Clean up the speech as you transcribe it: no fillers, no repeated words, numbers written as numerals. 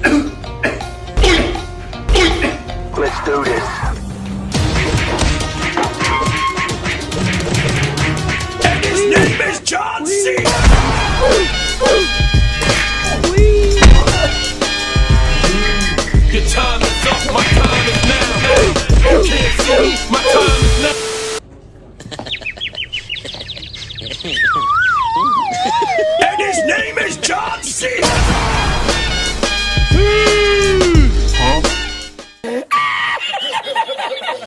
Let's do this. And his name is John C. Your time is up, my time is now. You can't see, my time is now. And his name is John